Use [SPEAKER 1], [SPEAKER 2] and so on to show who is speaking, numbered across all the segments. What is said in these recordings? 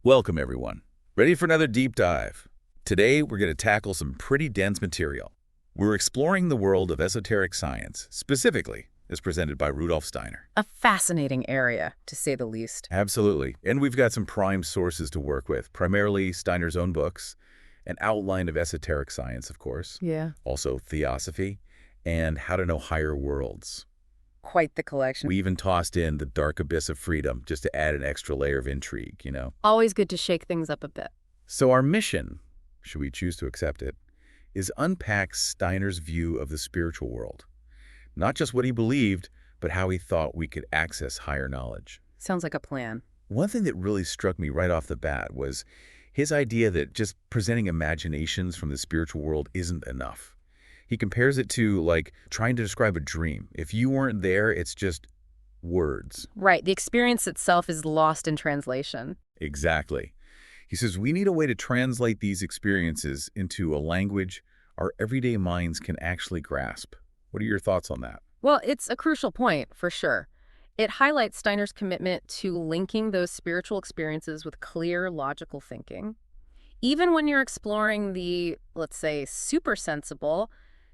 [SPEAKER 1] Welcome, everyone. Ready for another deep dive? Today, we're going to tackle some pretty dense material. We're exploring the world of esoteric science, specifically as presented by Rudolf Steiner.
[SPEAKER 2] A fascinating area, to say the least.
[SPEAKER 1] Absolutely. And we've got some prime sources to work with, primarily Steiner's own books, an outline of esoteric science, of course,
[SPEAKER 2] Yeah.
[SPEAKER 1] also theosophy, and how to know higher worlds.
[SPEAKER 2] Quite the collection.
[SPEAKER 1] We even tossed in the dark abyss of freedom just to add an extra layer of intrigue.
[SPEAKER 2] Always good to shake things up a bit.
[SPEAKER 1] So our mission, should we choose to accept it, is unpack Steiner's view of the spiritual world. Not just what he believed, but how he thought we could access higher knowledge.
[SPEAKER 2] Sounds like a plan.
[SPEAKER 1] One thing that really struck me right off the bat was his idea that just presenting imaginations from the spiritual world isn't enough. He compares it to, like, trying to describe a dream. If you weren't there, it's just words.
[SPEAKER 2] Right. The experience itself is lost in translation.
[SPEAKER 1] Exactly. He says we need a way to translate these experiences into a language our everyday minds can actually grasp. What are your thoughts on that?
[SPEAKER 2] Well, it's a crucial point, for sure. It highlights Steiner's commitment to linking those spiritual experiences with clear, logical thinking. Even when you're exploring the, let's say, super sensible,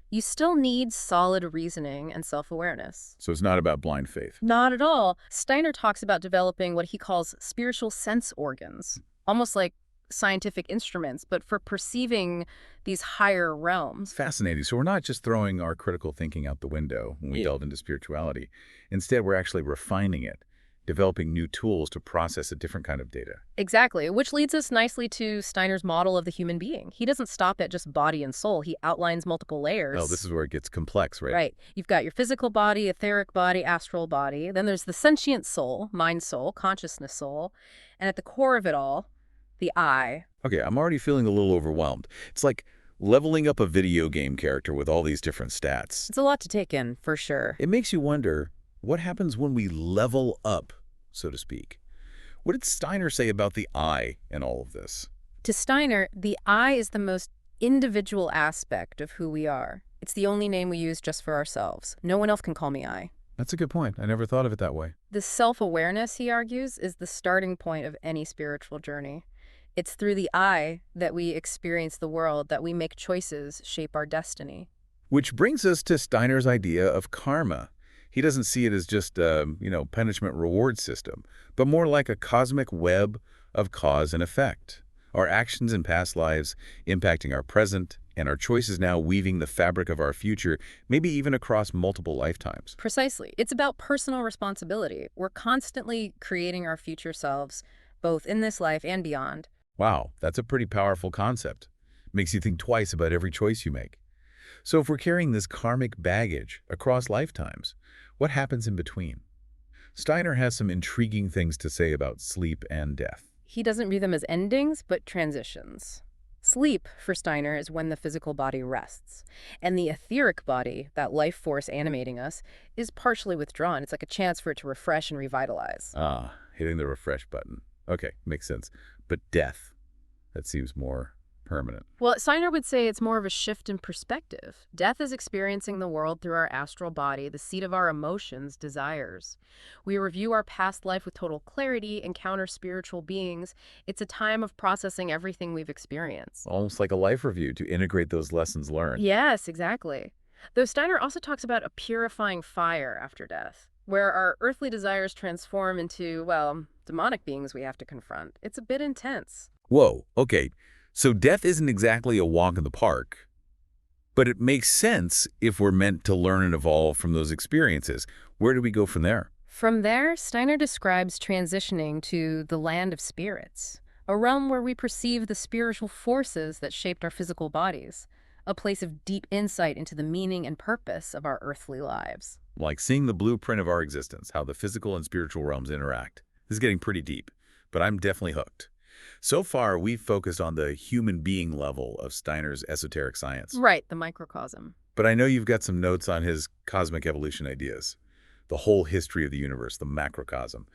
[SPEAKER 2] you still need solid reasoning and self-awareness.
[SPEAKER 1] So it's not about blind faith.
[SPEAKER 2] Not at all. Steiner talks about developing what he calls spiritual sense organs, almost like scientific instruments, but for perceiving these higher realms.
[SPEAKER 1] Fascinating. So we're not just throwing our critical thinking out the window when we delve into spirituality. Instead, we're actually refining it, developing new tools to process a different kind of data.
[SPEAKER 2] Exactly, which leads us nicely to Steiner's model of the human being. He doesn't stop at just body and soul. He outlines multiple layers.
[SPEAKER 1] Oh, this is where it gets complex, right?
[SPEAKER 2] Right. You've got your physical body, etheric body, astral body. Then there's the sentient soul, mind soul, consciousness soul. And at the core of it all, the I.
[SPEAKER 1] Okay, I'm already feeling a little overwhelmed. It's like leveling up a video game character with all these different stats.
[SPEAKER 2] It's a lot to take in, for sure.
[SPEAKER 1] It makes you wonder, what happens when we level up, so to speak? What did Steiner say about the I in all of this?
[SPEAKER 2] To Steiner, the I is the most individual aspect of who we are. It's the only name we use just for ourselves. No one else can call me I.
[SPEAKER 1] That's a good point. I never thought of it that way.
[SPEAKER 2] The self-awareness, he argues, is the starting point of any spiritual journey. It's through the I that we experience the world, that we make choices, shape our destiny.
[SPEAKER 1] Which brings us to Steiner's idea of karma. He doesn't see it as just a, punishment reward system, but more like a cosmic web of cause and effect. Our actions in past lives impacting our present, and our choices now weaving the fabric of our future, maybe even across multiple lifetimes.
[SPEAKER 2] Precisely. It's about personal responsibility. We're constantly creating our future selves, both in this life and beyond.
[SPEAKER 1] Wow, that's a pretty powerful concept. Makes you think twice about every choice you make. So if we're carrying this karmic baggage across lifetimes, what happens in between? Steiner has some intriguing things to say about sleep and death.
[SPEAKER 2] He doesn't view them as endings, but transitions. Sleep, for Steiner, is when the physical body rests. And the etheric body, that life force animating us, is partially withdrawn. It's like a chance for it to refresh and revitalize.
[SPEAKER 1] Ah, hitting the refresh button. Okay, makes sense. But death, that seems more permanent.
[SPEAKER 2] Well, Steiner would say it's more of a shift in perspective. Death is experiencing the world through our astral body, the seat of our emotions, desires. We review our past life with total clarity, encounter spiritual beings. It's a time of processing everything we've experienced.
[SPEAKER 1] Almost like a life review to integrate those lessons learned.
[SPEAKER 2] Yes, exactly. Though Steiner also talks about a purifying fire after death, where our earthly desires transform into, well, demonic beings we have to confront. It's a bit intense.
[SPEAKER 1] Whoa, okay. So death isn't exactly a walk in the park, but it makes sense if we're meant to learn and evolve from those experiences. Where do we go from there?
[SPEAKER 2] From there, Steiner describes transitioning to the land of spirits, a realm where we perceive the spiritual forces that shaped our physical bodies, a place of deep insight into the meaning and purpose of our earthly lives.
[SPEAKER 1] Like seeing the blueprint of our existence, how the physical and spiritual realms interact. This is getting pretty deep, but I'm definitely hooked. So far, we've focused on the human being level of Steiner's esoteric science.
[SPEAKER 2] Right, the microcosm.
[SPEAKER 1] But I know you've got some notes on his cosmic evolution ideas, the whole history of the universe, the macrocosm.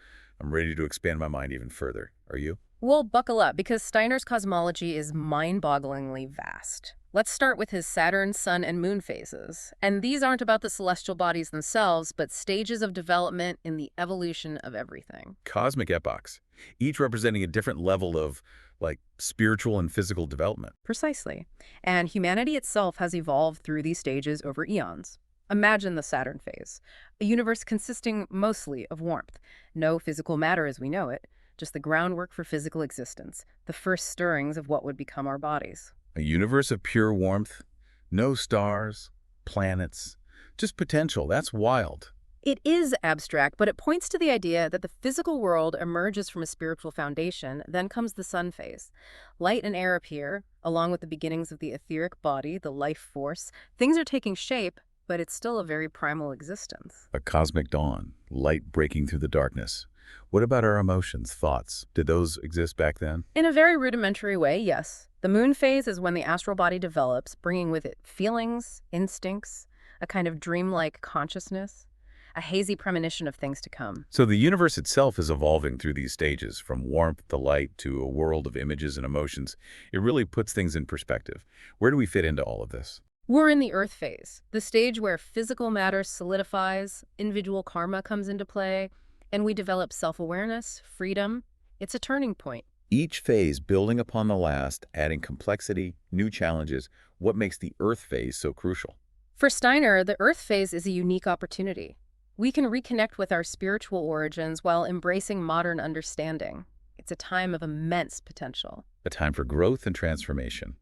[SPEAKER 1] I'm ready to expand my mind even further. Are you?
[SPEAKER 2] Well, buckle up, because Steiner's cosmology is mind-bogglingly vast. Let's start with his Saturn, Sun, and Moon phases. And these aren't about the celestial bodies themselves, but stages of development in the evolution of everything.
[SPEAKER 1] Cosmic epochs, each representing a different level of, like, spiritual and physical development.
[SPEAKER 2] Precisely. And humanity itself has evolved through these stages over eons. Imagine the Saturn phase, a universe consisting mostly of warmth. No physical matter as we know it, just the groundwork for physical existence, the first stirrings of what would become our bodies.
[SPEAKER 1] A universe of pure warmth, no stars, planets, just potential. That's wild.
[SPEAKER 2] It is abstract, but it points to the idea that the physical world emerges from a spiritual foundation, then comes the sun phase. Light and air appear, along with the beginnings of the etheric body, the life force. Things are taking shape, but it's still a very primal existence.
[SPEAKER 1] A cosmic dawn, light breaking through the darkness. What about our emotions, thoughts? Did those exist back then?
[SPEAKER 2] In a very rudimentary way, yes. The moon phase is when the astral body develops, bringing with it feelings, instincts, a kind of dreamlike consciousness, a hazy premonition of things to come.
[SPEAKER 1] So the universe itself is evolving through these stages, from warmth to light to a world of images and emotions. It really puts things in perspective. Where do we fit into all of this?
[SPEAKER 2] We're in the earth phase, the stage where physical matter solidifies, individual karma comes into play, and we develop self-awareness, freedom. It's a turning point.
[SPEAKER 1] Each phase building upon the last, adding complexity, new challenges. What makes the earth phase so crucial?
[SPEAKER 2] For Steiner, the earth phase is a unique opportunity. We can reconnect with our spiritual origins while embracing modern understanding. It's a time of immense potential.
[SPEAKER 1] A time for growth and transformation.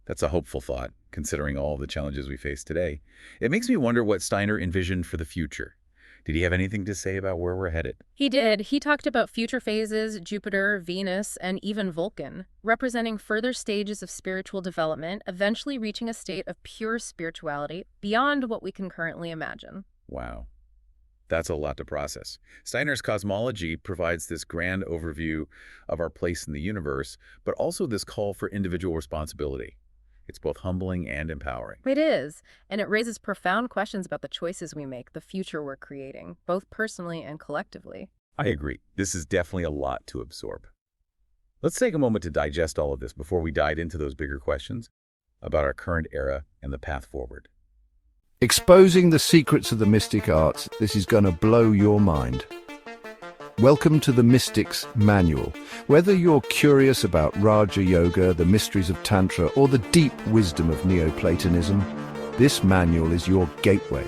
[SPEAKER 1] That's a hopeful thought, considering all the challenges we face today. It makes me wonder what Steiner envisioned for the future. Did he have anything to say about where we're headed?
[SPEAKER 2] He did. He talked about future phases, Jupiter, Venus, and even Vulcan, representing further stages of spiritual development, eventually reaching a state of pure spirituality beyond what we can currently imagine.
[SPEAKER 1] Wow. That's a lot to process. Steiner's cosmology provides this grand overview of our place in the universe, but also this call for individual responsibility. It's both humbling and empowering.
[SPEAKER 2] It is, and it raises profound questions about the choices we make, the future we're creating, both personally and collectively.
[SPEAKER 1] I agree. This is definitely a lot to absorb. Let's take a moment to digest all of this before we dive into those bigger questions about our current era and the path forward.
[SPEAKER 3] Exposing the secrets of the mystic arts, this is going to blow your mind. Welcome to the Mystic's Manual. Whether you're curious about Raja Yoga, the mysteries of Tantra, or the deep wisdom of Neoplatonism, this manual is your gateway.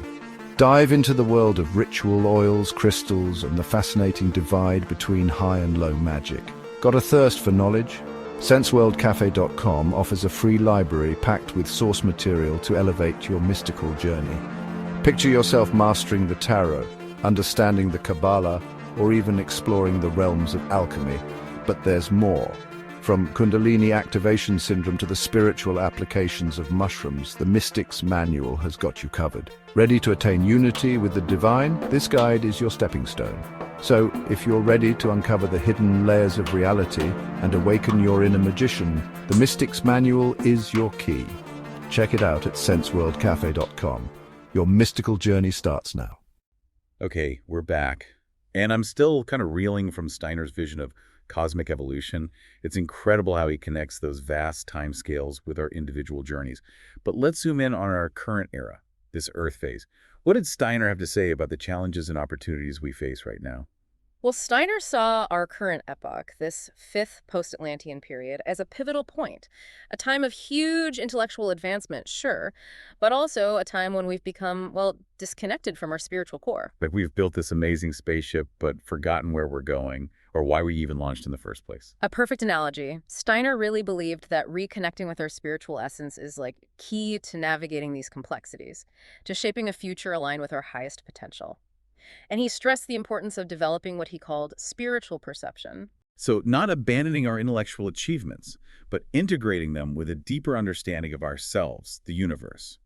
[SPEAKER 3] Dive into the world of ritual oils, crystals, and the fascinating divide between high and low magic. Got a thirst for knowledge? SenseWorldCafe.com offers a free library packed with source material to elevate your mystical journey. Picture yourself mastering the tarot, understanding the Kabbalah, or even exploring the realms of alchemy. But there's more. From Kundalini activation syndrome to the spiritual applications of mushrooms, the Mystic's Manual has got you covered. Ready to attain unity with the divine? This guide is your stepping stone. So, if you're ready to uncover the hidden layers of reality and awaken your inner magician, the Mystic's Manual is your key. Check it out at SenseWorldCafe.com. Your mystical journey starts now.
[SPEAKER 1] Okay, we're back. And I'm still kind of reeling from Steiner's vision of cosmic evolution. It's incredible how he connects those vast timescales with our individual journeys. But let's zoom in on our current era, this Earth phase. What did Steiner have to say about the challenges and opportunities we face right now?
[SPEAKER 2] Well, Steiner saw our current epoch, this fifth post-Atlantean period, as a pivotal point, a time of huge intellectual advancement, sure, but also a time when we've become, well, disconnected from our spiritual core.
[SPEAKER 1] Like we've built this amazing spaceship, but forgotten where we're going or why we even launched in the first place.
[SPEAKER 2] A perfect analogy. Steiner really believed that reconnecting with our spiritual essence is like key to navigating these complexities, to shaping a future aligned with our highest potential. And he stressed the importance of developing what he called spiritual perception.
[SPEAKER 1] So not abandoning our intellectual achievements, but integrating them with a deeper understanding of ourselves, the universe.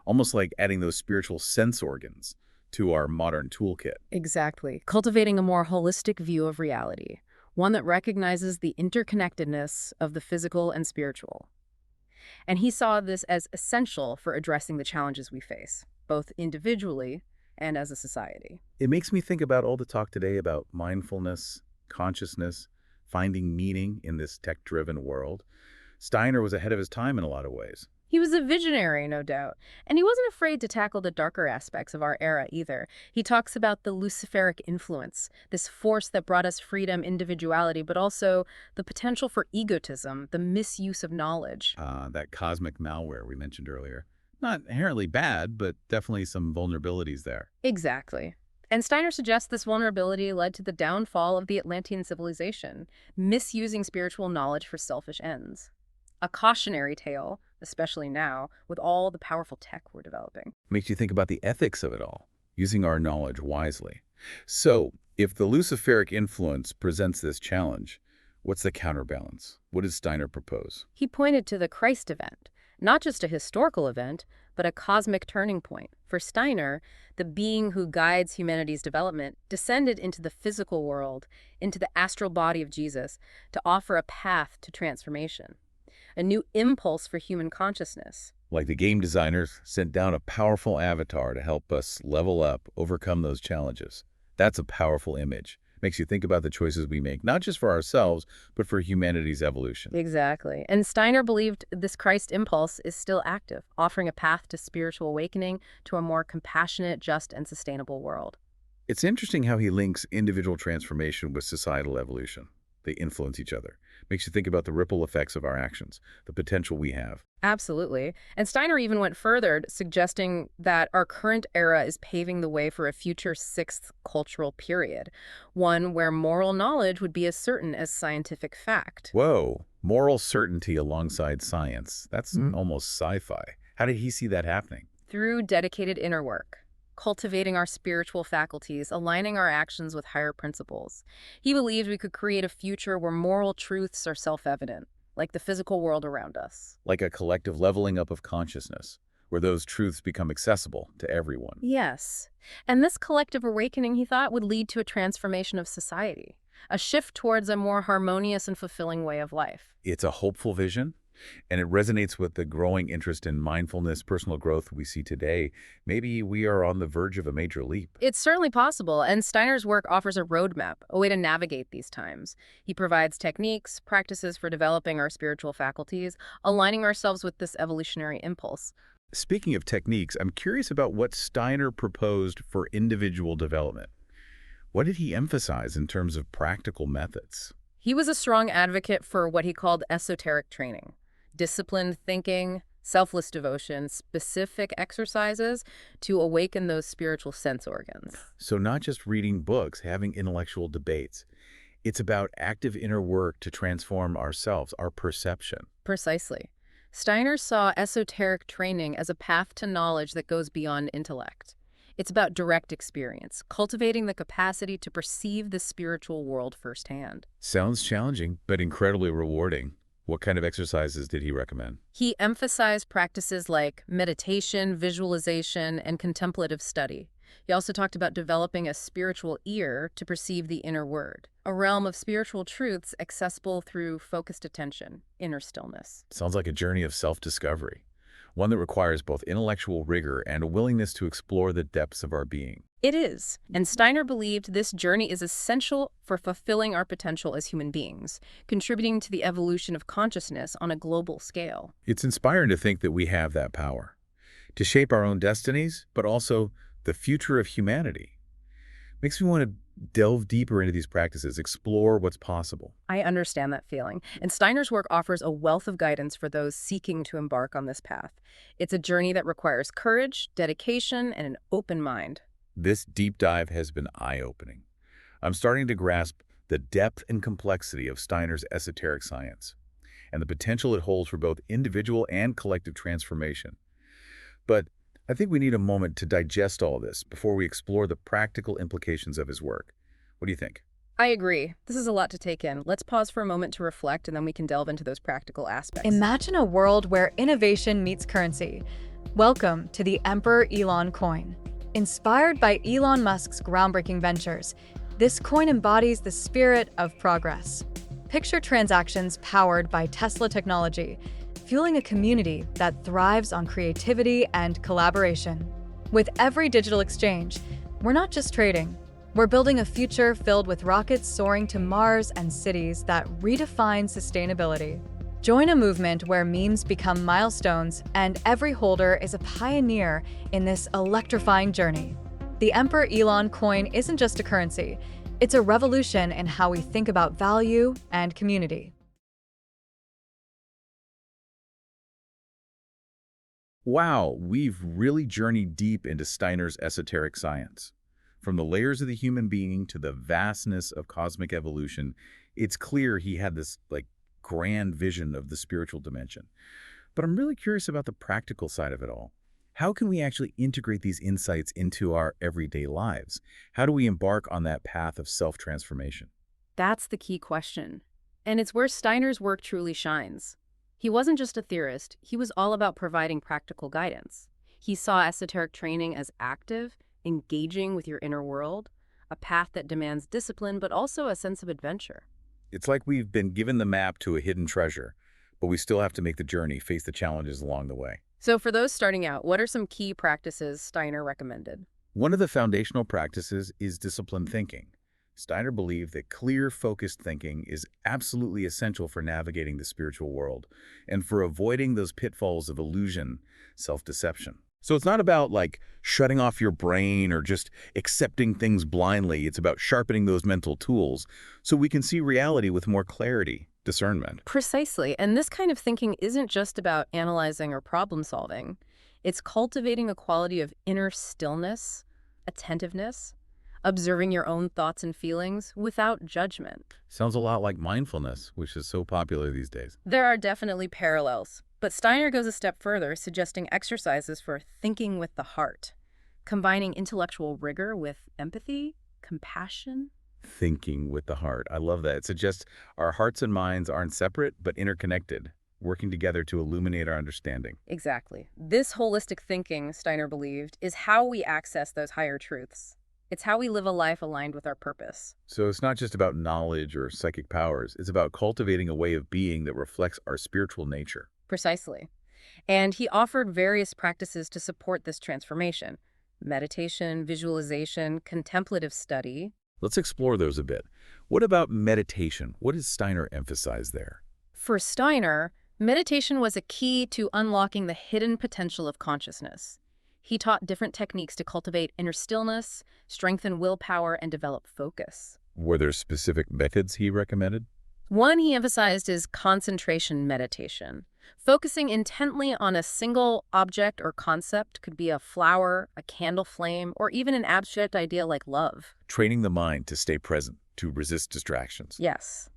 [SPEAKER 1] Almost like adding those spiritual sense organs to our modern toolkit.
[SPEAKER 2] Exactly. Cultivating a more holistic view of reality, one that recognizes the interconnectedness of the physical and spiritual. And he saw this as essential for addressing the challenges we face, both individually and as a society.
[SPEAKER 1] It makes me think about all the talk today about mindfulness, consciousness, finding meaning in this tech-driven world. Steiner was ahead of his time in a lot of ways.
[SPEAKER 2] He was a visionary, no doubt, and he wasn't afraid to tackle the darker aspects of our era either. He talks about the Luciferic influence, this force that brought us freedom, individuality, but also the potential for egotism, the misuse of knowledge.
[SPEAKER 1] That cosmic malware we mentioned earlier. Not inherently bad, but definitely some vulnerabilities there.
[SPEAKER 2] Exactly. And Steiner suggests this vulnerability led to the downfall of the Atlantean civilization, misusing spiritual knowledge for selfish ends. A cautionary tale, especially now, with all the powerful tech we're developing.
[SPEAKER 1] Makes you think about the ethics of it all, using our knowledge wisely. So, if the Luciferic influence presents this challenge, what's the counterbalance? What does Steiner propose?
[SPEAKER 2] He pointed to the Christ event, not just a historical event, but a cosmic turning point. For Steiner, the being who guides humanity's development descended into the physical world, into the astral body of Jesus, to offer a path to transformation, a new impulse for human consciousness.
[SPEAKER 1] Like the game designers sent down a powerful avatar to help us level up, overcome those challenges. That's a powerful image. Makes you think about the choices we make, not just for ourselves, but for humanity's evolution.
[SPEAKER 2] Exactly. And Steiner believed this Christ impulse is still active, offering a path to spiritual awakening, to a more compassionate, just, and sustainable world.
[SPEAKER 1] It's interesting how he links individual transformation with societal evolution. They influence each other. Makes you think about the ripple effects of our actions, the potential we have.
[SPEAKER 2] Absolutely. And Steiner even went further, suggesting that our current era is paving the way for a future sixth cultural period, one where moral knowledge would be as certain as scientific fact.
[SPEAKER 1] Whoa, moral certainty alongside science. That's almost sci-fi. How did he see that happening?
[SPEAKER 2] Through dedicated inner work, cultivating our spiritual faculties, aligning our actions with higher principles. He believed we could create a future where moral truths are self-evident, like the physical world around us.
[SPEAKER 1] Like a collective leveling up of consciousness, where those truths become accessible to everyone.
[SPEAKER 2] Yes. And this collective awakening, he thought, would lead to a transformation of society, a shift towards a more harmonious and fulfilling way of life.
[SPEAKER 1] It's a hopeful vision, and it resonates with the growing interest in mindfulness, personal growth we see today. Maybe we are on the verge of a major leap.
[SPEAKER 2] It's certainly possible, and Steiner's work offers a roadmap, a way to navigate these times. He provides techniques, practices for developing our spiritual faculties, aligning ourselves with this evolutionary impulse.
[SPEAKER 1] Speaking of techniques, I'm curious about what Steiner proposed for individual development. What did he emphasize in terms of practical methods?
[SPEAKER 2] He was a strong advocate for what he called esoteric training. Disciplined thinking, selfless devotion, specific exercises to awaken those spiritual sense organs.
[SPEAKER 1] So not just reading books, having intellectual debates. It's about active inner work to transform ourselves, our perception.
[SPEAKER 2] Precisely. Steiner saw esoteric training as a path to knowledge that goes beyond intellect. It's about direct experience, cultivating the capacity to perceive the spiritual world firsthand.
[SPEAKER 1] Sounds challenging, but incredibly rewarding. What kind of exercises did he recommend?
[SPEAKER 2] He emphasized practices like meditation, visualization, and contemplative study. He also talked about developing a spiritual ear to perceive the inner word, a realm of spiritual truths accessible through focused attention, inner stillness.
[SPEAKER 1] Sounds like a journey of self-discovery, one that requires both intellectual rigor and a willingness to explore the depths of our being.
[SPEAKER 2] It is, and Steiner believed this journey is essential for fulfilling our potential as human beings, contributing to the evolution of consciousness on a global scale.
[SPEAKER 1] It's inspiring to think that we have that power, to shape our own destinies, but also the future of humanity. Makes me want to delve deeper into these practices, explore what's possible.
[SPEAKER 2] I understand that feeling, and Steiner's work offers a wealth of guidance for those seeking to embark on this path. It's a journey that requires courage, dedication, and an open mind.
[SPEAKER 1] This deep dive has been eye-opening. I'm starting to grasp the depth and complexity of Steiner's esoteric science and the potential it holds for both individual and collective transformation. But I think we need a moment to digest all this before we explore the practical implications of his work. What do you think?
[SPEAKER 2] I agree. This is a lot to take in. Let's pause for a moment to reflect, and then we can delve into those practical aspects.
[SPEAKER 4] Imagine a world where innovation meets currency. Welcome to the Emperor Elon coin. Inspired by Elon Musk's groundbreaking ventures, this coin embodies the spirit of progress. Picture transactions powered by Tesla technology, fueling a community that thrives on creativity and collaboration. With every digital exchange, we're not just trading. We're building a future filled with rockets soaring to Mars and cities that redefine sustainability. Join a movement where memes become milestones and every holder is a pioneer in this electrifying journey. The Emperor Elon coin isn't just a currency, it's a revolution in how we think about value and community.
[SPEAKER 1] Wow, we've really journeyed deep into Steiner's esoteric science. From the layers of the human being to the vastness of cosmic evolution, it's clear he had this, grand vision of the spiritual dimension. But I'm really curious about the practical side of it all. How can we actually integrate these insights into our everyday lives? How do we embark on that path of self-transformation?
[SPEAKER 2] That's the key question. And it's where Steiner's work truly shines. He wasn't just a theorist, he was all about providing practical guidance. He saw esoteric training as active, engaging with your inner world, a path that demands discipline but also a sense of adventure.
[SPEAKER 1] It's like we've been given the map to a hidden treasure, but we still have to make the journey, face the challenges along the way.
[SPEAKER 2] So for those starting out, what are some key practices Steiner recommended?
[SPEAKER 1] One of the foundational practices is disciplined thinking. Steiner believed that clear, focused thinking is absolutely essential for navigating the spiritual world and for avoiding those pitfalls of illusion, self-deception. So it's not about shutting off your brain or just accepting things blindly. It's about sharpening those mental tools so we can see reality with more clarity, discernment.
[SPEAKER 2] Precisely. And this kind of thinking isn't just about analyzing or problem solving. It's cultivating a quality of inner stillness, attentiveness, observing your own thoughts and feelings without judgment.
[SPEAKER 1] Sounds a lot like mindfulness, which is so popular these days.
[SPEAKER 2] There are definitely parallels, but Steiner goes a step further, suggesting exercises for thinking with the heart, combining intellectual rigor with empathy, compassion.
[SPEAKER 1] Thinking with the heart. I love that. It suggests our hearts and minds aren't separate, but interconnected, working together to illuminate our understanding.
[SPEAKER 2] Exactly. This holistic thinking, Steiner believed, is how we access those higher truths. It's how we live a life aligned with our purpose.
[SPEAKER 1] So it's not just about knowledge or psychic powers. It's about cultivating a way of being that reflects our spiritual nature.
[SPEAKER 2] Precisely. And he offered various practices to support this transformation: meditation, visualization, contemplative study.
[SPEAKER 1] Let's explore those a bit. What about meditation? What does Steiner emphasize there?
[SPEAKER 2] For Steiner, meditation was a key to unlocking the hidden potential of consciousness. He taught different techniques to cultivate inner stillness, strengthen willpower, and develop focus.
[SPEAKER 1] Were there specific methods he recommended?
[SPEAKER 2] One he emphasized is concentration meditation. Focusing intently on a single object or concept could be a flower, a candle flame, or even an abstract idea like love.
[SPEAKER 1] Training the mind to stay present, to resist distractions.
[SPEAKER 2] Yes.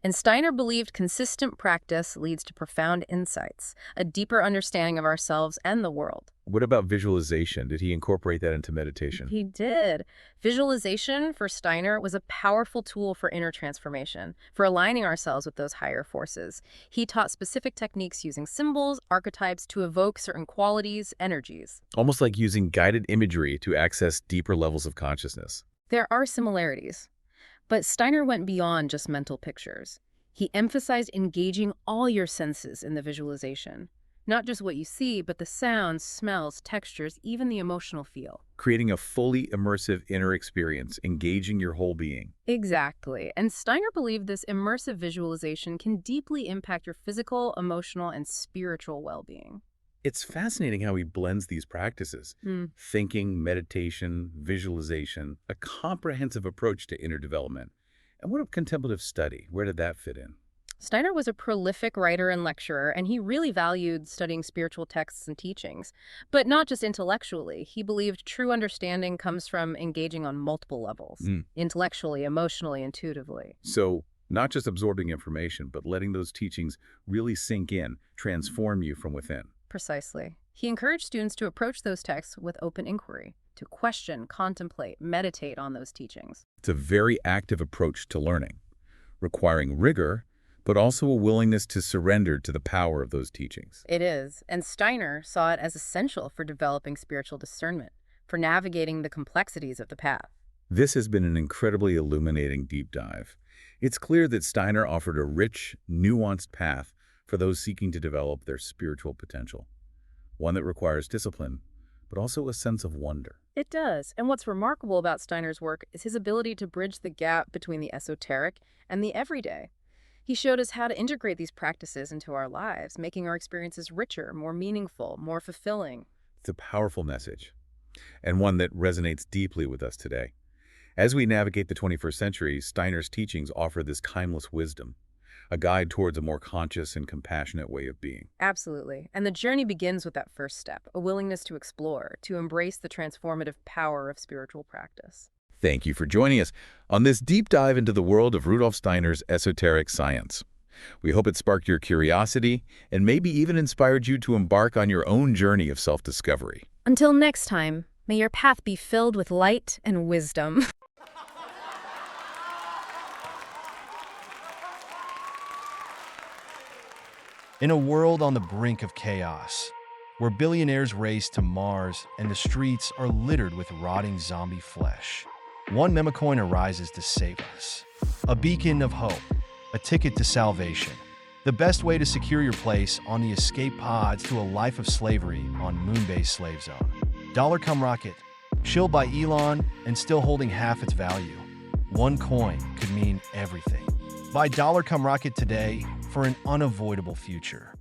[SPEAKER 2] And Steiner believed consistent practice leads to profound insights, a deeper understanding of ourselves and the world.
[SPEAKER 1] What about visualization? Did he incorporate that into meditation?
[SPEAKER 2] He did. Visualization for Steiner was a powerful tool for inner transformation, for aligning ourselves with those higher forces. He taught specific techniques using symbols, archetypes to evoke certain qualities, energies.
[SPEAKER 1] Almost like using guided imagery to access deeper levels of consciousness.
[SPEAKER 2] There are similarities, but Steiner went beyond just mental pictures. He emphasized engaging all your senses in the visualization. Not just what you see, but the sounds, smells, textures, even the emotional feel.
[SPEAKER 1] Creating a fully immersive inner experience, engaging your whole being.
[SPEAKER 2] Exactly. And Steiner believed this immersive visualization can deeply impact your physical, emotional, and spiritual well-being.
[SPEAKER 1] It's fascinating how he blends these practices. Thinking, meditation, visualization, a comprehensive approach to inner development. And what of contemplative study? Where did that fit in?
[SPEAKER 2] Steiner was a prolific writer and lecturer, and he really valued studying spiritual texts and teachings. But not just intellectually. He believed true understanding comes from engaging on multiple levels, intellectually, emotionally, intuitively.
[SPEAKER 1] So, not just absorbing information, but letting those teachings really sink in, transform you from within.
[SPEAKER 2] Precisely. He encouraged students to approach those texts with open inquiry, to question, contemplate, meditate on those teachings.
[SPEAKER 1] It's a very active approach to learning, requiring rigor, but also a willingness to surrender to the power of those teachings.
[SPEAKER 2] It is, and Steiner saw it as essential for developing spiritual discernment, for navigating the complexities of the path.
[SPEAKER 1] This has been an incredibly illuminating deep dive. It's clear that Steiner offered a rich, nuanced path for those seeking to develop their spiritual potential, one that requires discipline, but also a sense of wonder.
[SPEAKER 2] It does, and what's remarkable about Steiner's work is his ability to bridge the gap between the esoteric and the everyday. He showed us how to integrate these practices into our lives, making our experiences richer, more meaningful, more fulfilling.
[SPEAKER 1] It's a powerful message, and one that resonates deeply with us today. As we navigate the 21st century, Steiner's teachings offer this timeless wisdom, a guide towards a more conscious and compassionate way of being.
[SPEAKER 2] Absolutely. And the journey begins with that first step, a willingness to explore, to embrace the transformative power of spiritual practice.
[SPEAKER 1] Thank you for joining us on this deep dive into the world of Rudolf Steiner's esoteric science. We hope it sparked your curiosity and maybe even inspired you to embark on your own journey of self-discovery.
[SPEAKER 2] Until next time, may your path be filled with light and wisdom.
[SPEAKER 5] In a world on the brink of chaos, where billionaires race to Mars and the streets are littered with rotting zombie flesh, one memecoin arises to save us. A beacon of hope, a ticket to salvation, the best way to secure your place on the escape pods to a life of slavery on Moonbase Slave Zone. Dollar Come Rocket, shilled by Elon and still holding half its value. One coin could mean everything. Buy Dollar Come Rocket today for an unavoidable future.